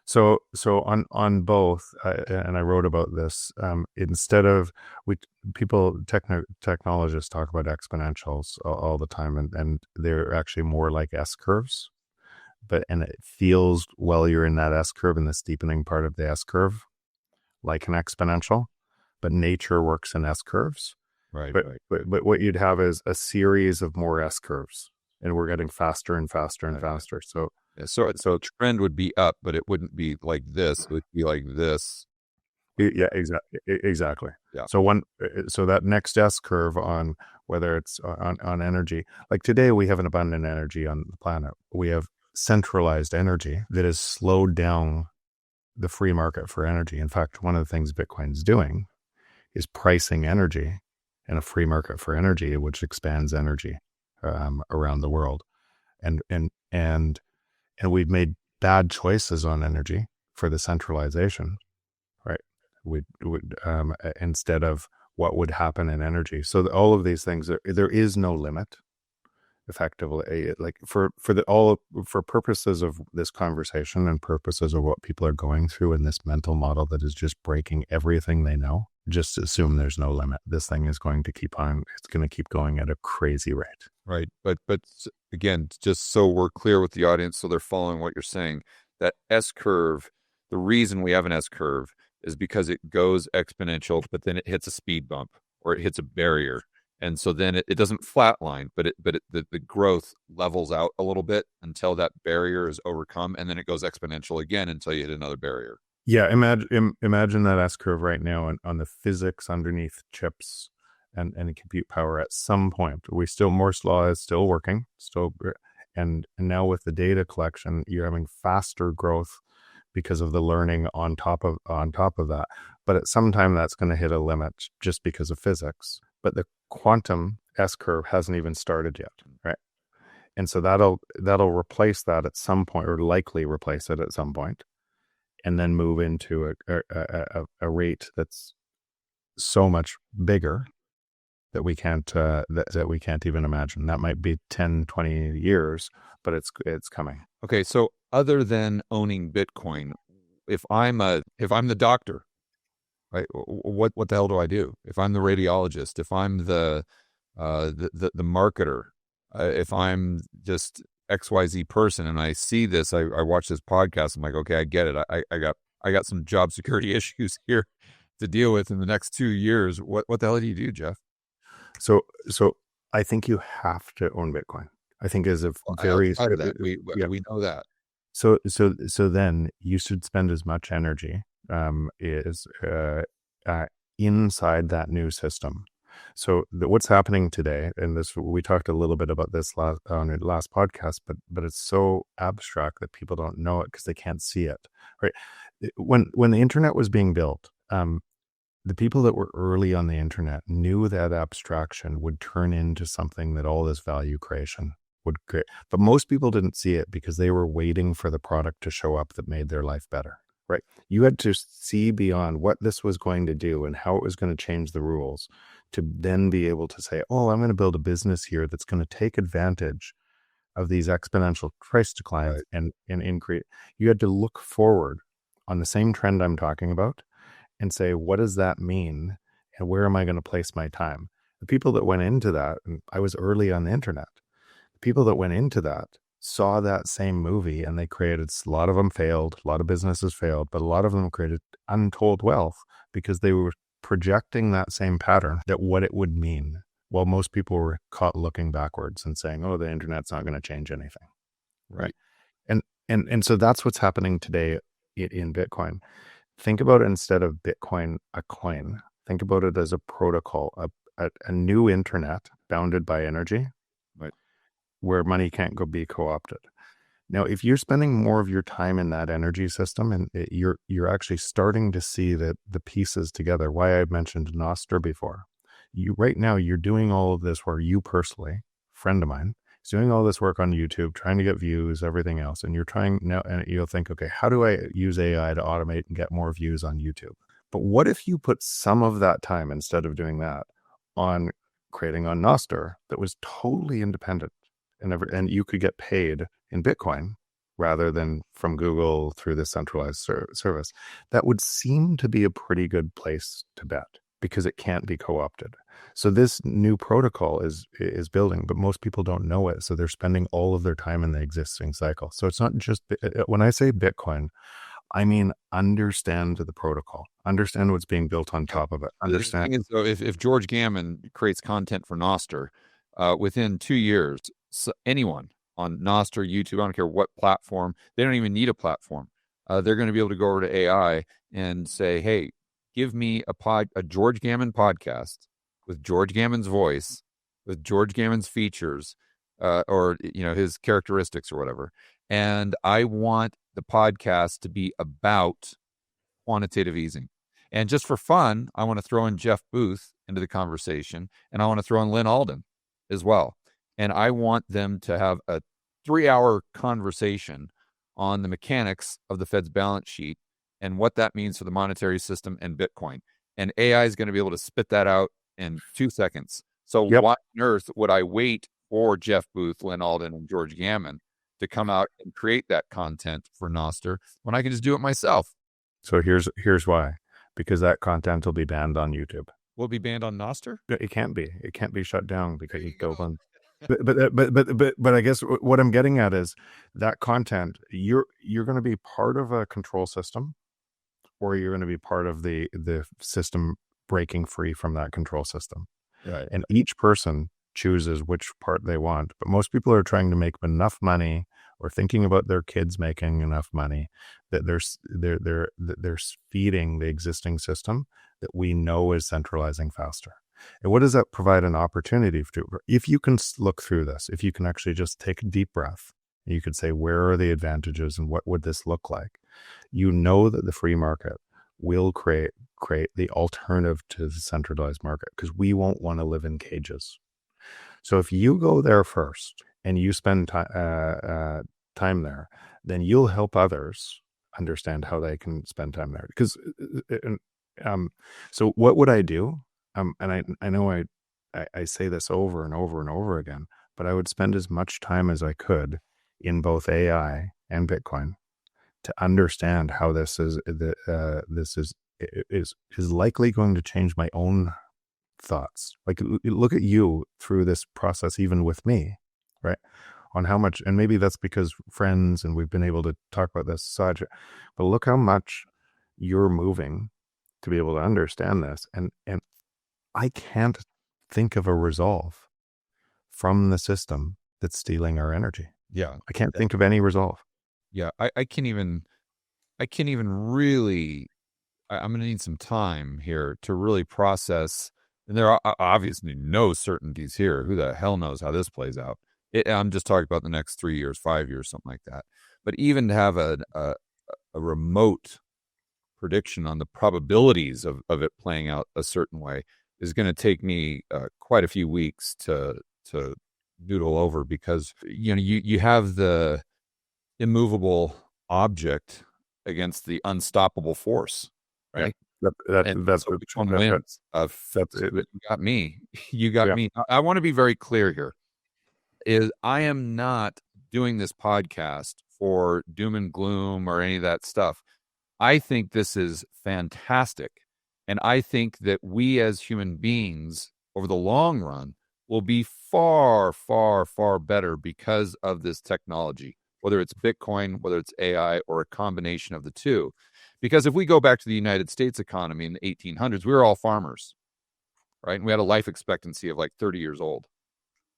So on both, and I wrote about this. Instead of technologists talk about exponentials all the time, and they're actually more like S curves. And it feels, while you're in that S curve, in the steepening part of the S curve, like an exponential, but nature works in S curves. Right. But what you'd have is a series of more S curves, and we're getting faster and faster and faster. So the trend would be up, but it wouldn't be like this. It would be like this. Yeah, exactly. Yeah. So that next S curve on whether it's on energy, like today we have an abundant energy on the planet. We have centralized energy that has slowed down the free market for energy. In fact, one of the things Bitcoin's doing is pricing energy and a free market for energy, which expands energy around the world. And we've made bad choices on energy for the centralization, right? We would instead of what would happen in energy. So all of these things, there is no limit. Effectively, like for purposes of this conversation and purposes of what people are going through in this mental model that is just breaking everything they know, just assume there's no limit. This thing is going to keep on. It's going to keep going at a crazy rate. Right. But again, just so we're clear with the audience, so they're following what you're saying, that S curve, the reason we have an S curve is because it goes exponential, but then it hits a speed bump or it hits a barrier. And so then it doesn't flatline, but the growth levels out a little bit until that barrier is overcome. And then it goes exponential again until you hit another barrier. Yeah. Imagine that S curve right now on the physics underneath chips and compute power. At some point, Moore's law is still working, and now with the data collection, you're having faster growth because of the learning on top of that. But at some time, that's going to hit a limit just because of physics. But the quantum S curve hasn't even started yet, right? And so that'll replace that at some point, or likely replace it at some point, and then move into a rate that's so much bigger that we can't that we can't even imagine. That might be 10, 20 years, but it's coming. Okay, so other than owning Bitcoin, if I'm the doctor, right, what the hell do I do? If I'm the radiologist, if I'm the marketer, if I'm just XYZ person, and I see this, I watch this podcast, I'm like, okay, I get it. I got some job security issues here to deal with in the next 2 years. What the hell do you do, Jeff? So I think you have to own Bitcoin. I think is a very outside of that. We know that. So then you should spend as much energy inside that new system. So what's happening today, and this we talked a little bit about this on the last podcast, but it's so abstract that people don't know it because they can't see it. Right? When the internet was being built, the people that were early on the internet knew that abstraction would turn into something that all this value creation would create. But most people didn't see it because they were waiting for the product to show up that made their life better, right? You had to see beyond what this was going to do and how it was going to change the rules to then be able to say, oh, I'm going to build a business here that's going to take advantage of these exponential price declines and increase. You had to look forward on the same trend I'm talking about and say, what does that mean? And where am I going to place my time? The people that went into that, and I was early on the internet, the people that went into that saw that same movie and they created, a lot of them failed, a lot of businesses failed, but a lot of them created untold wealth because they were projecting that same pattern, that what it would mean, while most people were caught looking backwards and saying, oh, the internet's not going to change anything. Right. And so that's what's happening today in Bitcoin. Think about it, instead of Bitcoin, a coin, think about it as a protocol, a new internet bounded by energy, right, where money can't be co-opted. Now, if you're spending more of your time in that energy system, and you're actually starting to see the pieces together, why I mentioned Nostr before. Right now, you're doing all of this where you personally, friend of mine, is doing all this work on YouTube, trying to get views, everything else. And you're trying now, and you'll think, okay, how do I use AI to automate and get more views on YouTube? But what if you put some of that time, instead of doing that, on creating on Nostr that was totally independent, and you could get paid in Bitcoin rather than from Google through the centralized service? That would seem to be a pretty good place to bet, because it can't be co-opted. So this new protocol is building, but most people don't know it. So they're spending all of their time in the existing cycle. So it's not just, when I say Bitcoin, I mean, understand the protocol, understand what's being built on top of it. Understand. So if George Gammon creates content for Nostr, within 2 years, anyone on Nostr, YouTube, I don't care what platform, they don't even need a platform. They're going to be able to go over to AI and say, hey, give me a George Gammon podcast with George Gammon's voice, with George Gammon's features, or his characteristics or whatever. And I want the podcast to be about quantitative easing. And just for fun, I want to throw in Jeff Booth into the conversation, and I want to throw in Lynn Alden as well. And I want them to have a 3-hour conversation on the mechanics of the Fed's balance sheet and what that means for the monetary system and Bitcoin. And AI is going to be able to spit that out in 2 seconds. So why on earth would I wait for Jeff Booth, Lynn Alden, and George Gammon to come out and create that content for Nostr when I can just do it myself? So here's why. Because that content will be banned on YouTube. Will it be banned on Nostr? It can't be. It can't be shut down because you go on. But I guess what I'm getting at is that content, you're going to be part of a control system, or you're going to be part of the system breaking free from that control system. Right. And each person chooses which part they want. But most people are trying to make enough money, or thinking about their kids making enough money, that they're feeding the existing system that we know is centralizing faster. And what does that provide an opportunity to? If you can look through this, if you can actually just take a deep breath, you could say, where are the advantages and what would this look like? You know that the free market will create the alternative to the centralized market, because we won't want to live in cages. So if you go there first and you spend time there, then you'll help others understand how they can spend time there. Because so what would I do? And I know I say this over and over and over again, but I would spend as much time as I could in both AI and Bitcoin to understand how this is likely going to change my own thoughts. Like, look at you through this process, even with me, right? On how much, and maybe that's because friends and we've been able to talk about this subject, but look how much you're moving to be able to understand this. And I can't think of a resolve from the system that's stealing our energy. Yeah. I can't think of any resolve. Yeah. I can't even really, I'm going to need some time here to really process. And there are obviously no certainties here. Who the hell knows how this plays out? I'm just talking about the next 3 years, 5 years, something like that. But even to have a remote prediction on the probabilities of it playing out a certain way is going to take me quite a few weeks to noodle over, because you have the immovable object against the unstoppable force, right? That's so which one wins? You got me. You got me. I want to be very clear here. I am not doing this podcast for doom and gloom or any of that stuff. I think this is fantastic. And I think that we as human beings over the long run will be far, far, far better because of this technology, whether it's Bitcoin, whether it's AI, or a combination of the two. Because if we go back to the United States economy in the 1800s, we were all farmers, right? And we had a life expectancy of like 30 years old.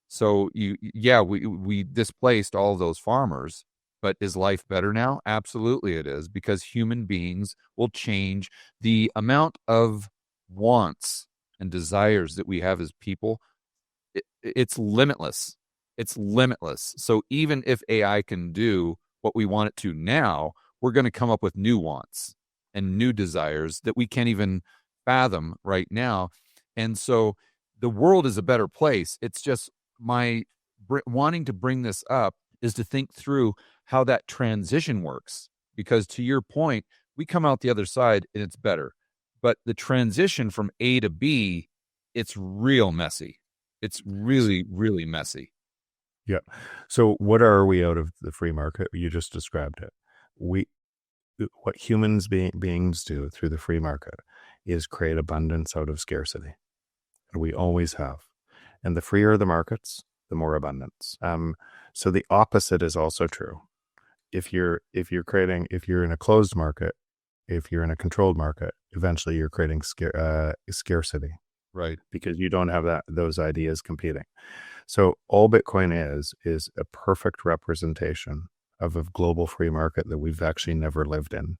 So we displaced all of those farmers, but is life better now? Absolutely it is, because human beings will change. The amount of wants and desires that we have as people, it's limitless. It's limitless. So even if AI can do what we want it to now, we're going to come up with new wants and new desires that we can't even fathom right now. And so the world is a better place. It's just my wanting to bring this up is to think through how that transition works, because to your point, we come out the other side and it's better, but the transition from A to B, it's real messy. It's really, really messy. Yeah. So what are we out of the free market? You just described it. What humans beings do through the free market is create abundance out of scarcity. And we always have. And the freer the markets, the more abundance. So the opposite is also true. If you're in a closed market, if you're in a controlled market, eventually you're creating scarcity, right? Because you don't have those ideas competing. So all Bitcoin is a perfect representation of a global free market that we've actually never lived in.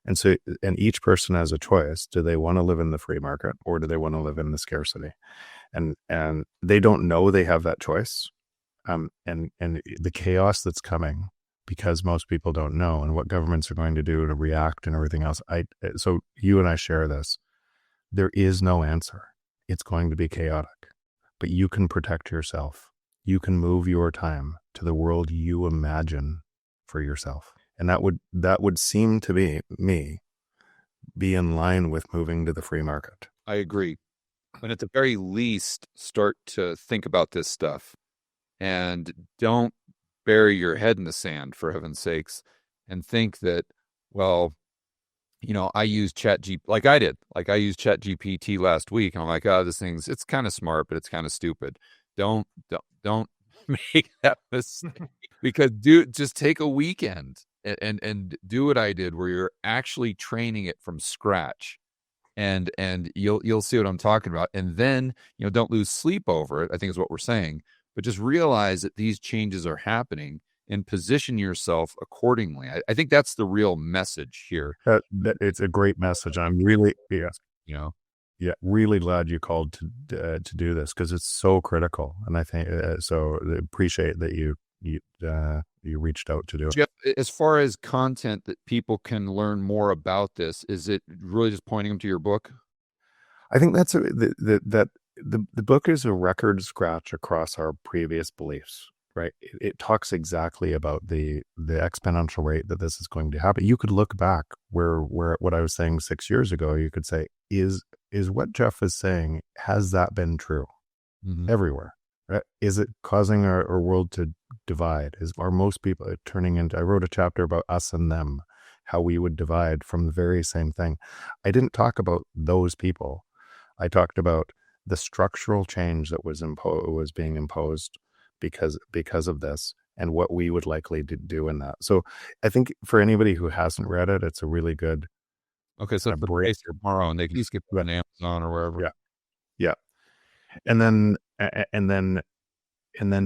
And each person has a choice. Do they want to live in the free market, or do they want to live in the scarcity? And they don't know they have that choice. And the chaos that's coming, because most people don't know, and what governments are going to do to react and everything else. So you and I share this. There is no answer. it's going to be chaotic, but you can protect yourself. You can move your time to the world you imagine for yourself. And that would seem to be in line with moving to the free market. I agree. And at the very least, start to think about this stuff and don't bury your head in the sand, for heaven's sakes, and think that, well, I use ChatGPT like I did. Like I used ChatGPT last week, and I'm like, oh, it's kind of smart, but it's kind of stupid. Don't make that mistake, because just take a weekend and do what I did, where you're actually training it from scratch, and you'll see what I'm talking about. And then don't lose sleep over it, I think is what we're saying, but just realize that these changes are happening and position yourself accordingly. I think that's the real message here. It's a great message. I'm really really glad you called to do this, because it's so critical. And I think so. I appreciate that you reached out to do it. Jeff, as far as content that people can learn more about this, is it really just pointing them to your book? I think that's the book is a record scratch across our previous beliefs. Right. It talks exactly about the exponential rate that this is going to happen. You could look back where what I was saying 6 years ago, you could say, is what Jeff is saying, has that been true everywhere? Right? Is it causing our world to divide? Are most people turning into, I wrote a chapter about us and them, how we would divide from the very same thing. I didn't talk about those people. I talked about the structural change that was being imposed because of this, and what we would likely do in that. So I think for anybody who hasn't read it, it's a really good. Okay, so brace tomorrow, and they can skip it on Amazon or wherever. Yeah, and then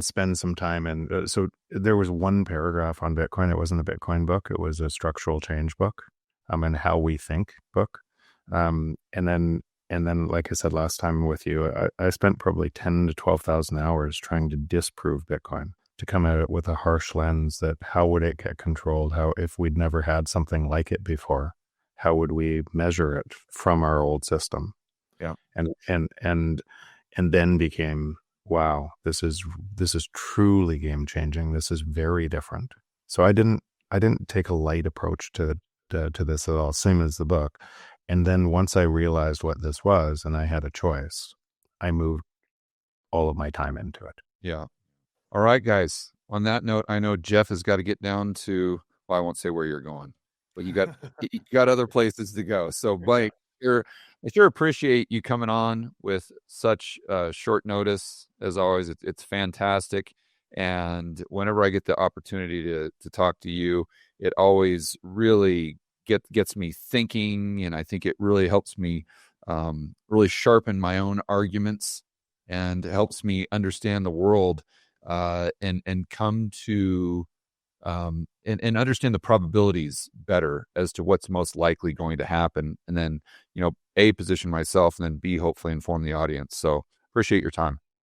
spend some time. And so there was one paragraph on Bitcoin. It wasn't a Bitcoin book; it was a structural change book, and how we think book. And then, like I said last time with you, I spent probably 10 to 12,000 hours trying to disprove Bitcoin, to come at it with a harsh lens that how would it get controlled? How, if we'd never had something like it before, how would we measure it from our old system? Yeah. And then became, wow, this is truly game changing. This is very different. So I didn't take a light approach to this at all, same as the book. And then once I realized what this was and I had a choice, I moved all of my time into it. Yeah. All right, guys. On that note, I know Jeff has got to get down to, well, I won't say where you're going, but you got other places to go. So Blake, I sure appreciate you coming on with such short notice. As always, it's fantastic. And whenever I get the opportunity to talk to you, it always really gets me thinking, and I think it really helps me really sharpen my own arguments, and helps me understand the world and come to and understand the probabilities better as to what's most likely going to happen, and then A, position myself, and then B, hopefully inform the audience. So appreciate your time.